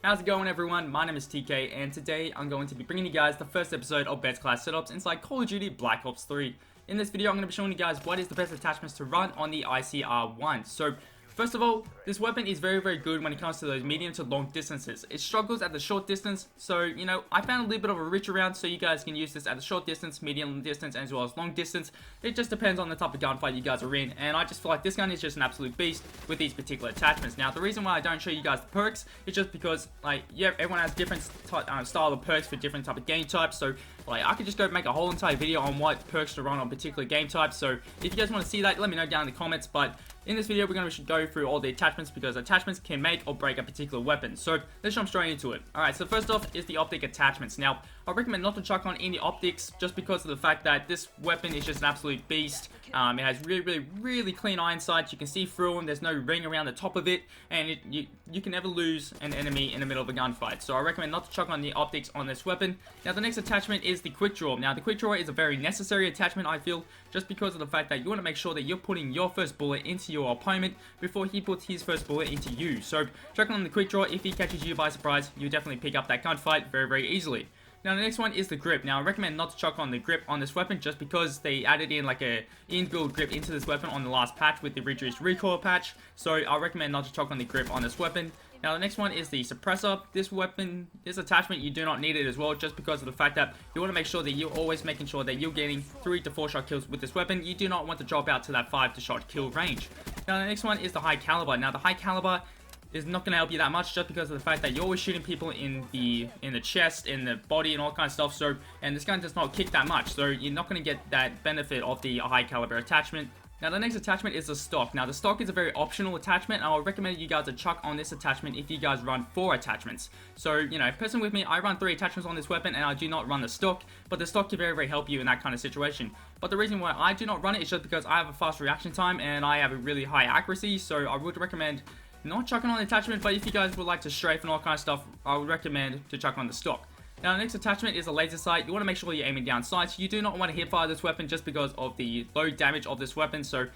How's it going, everyone? My name is TK, and today I'm going to be bringing you guys the first episode of Best Class Setups inside Call of Duty Black Ops 3. In this video, I'm going to be showing you guys what is the best attachments to run on the ICR-1. So, first of all, this weapon is very good when it comes to those medium to long distances. It struggles at the short distance, so, you know, I found a little bit of a reach around so you guys can use this at the short distance, medium distance, as well as long distance. It just depends on the type of gunfight you guys are in, and I just feel like this gun is just an absolute beast with these particular attachments. Now, the reason why I don't show you guys the perks is just because, like, yeah, everyone has different style of perks for different type of game types, so, like, I could just go make a whole entire video on what perks to run on particular game types. So if you guys want to see that, let me know down in the comments. But in this video, we're going to go through all the attachments because attachments can make or break a particular weapon. So let's jump straight into it. Alright, so first off is the optic attachments. Now, I recommend not to chuck on any optics just because of the fact that this weapon is just an absolute beast. It has really clean iron sights. You can see through them. There's no ring around the top of it, and you can never lose an enemy in the middle of a gunfight. So I recommend not to chuck on the optics on this weapon. Now, the next attachment is the quick draw. Now, the quick draw is a very necessary attachment, I feel, just because of the fact that you want to make sure that you're putting your first bullet into your opponent before he puts his first bullet into you. So chucking on the quick draw, if he catches you by surprise, you definitely pick up that gunfight very easily. Now, the next one is the grip. Now, I recommend not to chuck on the grip on this weapon just because they added in like a inbuilt grip into this weapon on the last patch with the reduced recoil patch. So I recommend not to chuck on the grip on this weapon. Now, the next one is the suppressor. This weapon, this attachment, you do not need it as well just because of the fact that you want to make sure that you're always making sure that you're getting 3 to 4 shot kills with this weapon. You do not want to drop out to that 5 to shot kill range. Now, the next one is the high caliber. Now, the high caliber is not going to help you that much just because of the fact that you're always shooting people in the chest, in the body, and all kinds of stuff. So, and this gun does not kick that much, so you're not going to get that benefit of the high caliber attachment. Now, the next attachment is the stock. Now, the stock is a very optional attachment, and I would recommend you guys to chuck on this attachment if you guys run 4 attachments. So, you know, personally with me, I run 3 attachments on this weapon, and I do not run the stock, but the stock can very help you in that kind of situation. But the reason why I do not run it is just because I have a fast reaction time, and I have a really high accuracy, so I would recommend not chucking on the attachment. But if you guys would like to strafe and all kind of stuff, I would recommend to chuck on the stock. Now, the next attachment is a laser sight. You want to make sure you're aiming down sights. You do not want to hip fire this weapon just because of the low damage of this weapon. So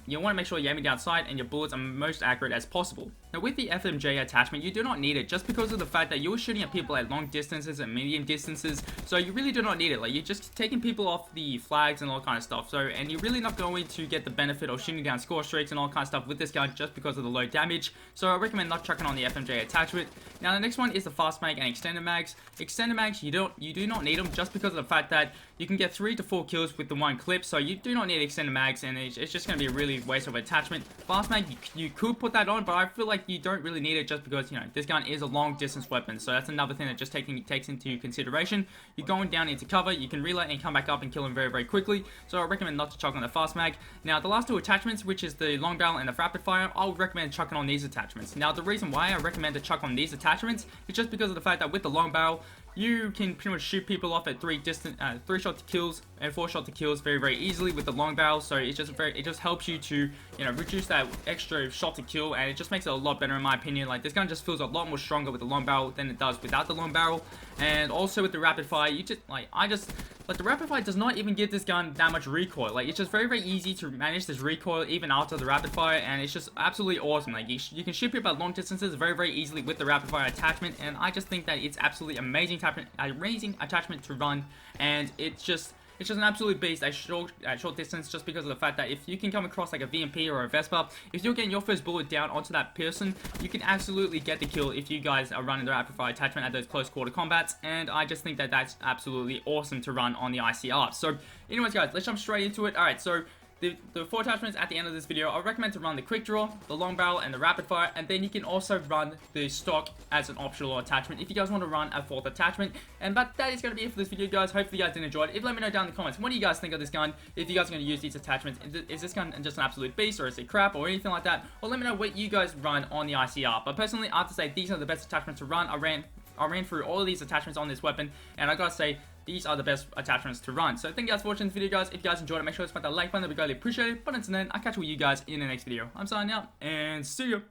you want to make sure you're aiming down sight and your bullets are most accurate as possible. Now, with the FMJ attachment, you do not need it just because of the fact that you're shooting at people at long distances and medium distances. So you really do not need it. Like, you're just taking people off the flags and all kind of stuff. So, and you're really not going to get the benefit of shooting down score streaks and all kind of stuff with this gun just because of the low damage. So I recommend not chucking on the FMJ attachment. Now, the next one is the fast mag and extended mags. Extended mags, you do not need them just because of the fact that you can get 3 to 4 kills with the one clip. So you do not need extended mags, and it's just going to be a really waste of attachment. Fast mag, you could put that on, but I feel like you don't really need it just because, you know, this gun is a long distance weapon. So that's another thing that just takes into consideration. You're going down into cover, you can reload and come back up and kill him very quickly. So I recommend not to chuck on the fast mag. Now, the last 2 attachments, which is the long barrel and the rapid fire, I would recommend chucking on these attachments. Now, the reason why I recommend to chuck on these attachments is just because of the fact that with the long barrel, you can pretty much shoot people off at 3 shot to kills and 4 shot to kills very easily with the long barrel. So it just helps you to, you know, reduce that extra shot to kill, and it just makes it a lot better in my opinion. Like, this gun just feels a lot more stronger with the long barrel than it does without the long barrel. And also with the rapid fire, the rapid fire does not even give this gun that much recoil. Like, it's just very easy to manage this recoil even after the rapid fire, and it's just absolutely awesome. Like, you can shoot people at long distances very easily with the rapid fire attachment, and I just think that it's absolutely amazing attachment to run, and it's just an absolute beast at short distance just because of the fact that if you can come across like a VMP or a Vespa, if you're getting your first bullet down onto that person, you can absolutely get the kill if you guys are running the rapid fire attachment at those close quarter combats, and I just think that that's absolutely awesome to run on the ICR. So anyways guys, let's jump straight into it. Alright, so the 4 attachments at the end of this video, I recommend to run the quick draw, the long barrel, and the rapid fire, and then you can also run the stock as an optional attachment if you guys want to run a 4th attachment. And but that is going to be it for this video, guys. Hopefully you guys did enjoy it. If let me know down in the comments, what do you guys think of this gun? If you guys are going to use these attachments, is this gun just an absolute beast, or is it crap, or anything like that? Or let me know what you guys run on the ICR. But personally, I have to say these are the best attachments to run. I ran through all of these attachments on this weapon, and I gotta say, these are the best attachments to run. So thank you guys for watching this video, guys. If you guys enjoyed it, make sure to smash that like button. That'd be greatly appreciated. But until then, I'll catch you guys in the next video. I'm signing out, and see you.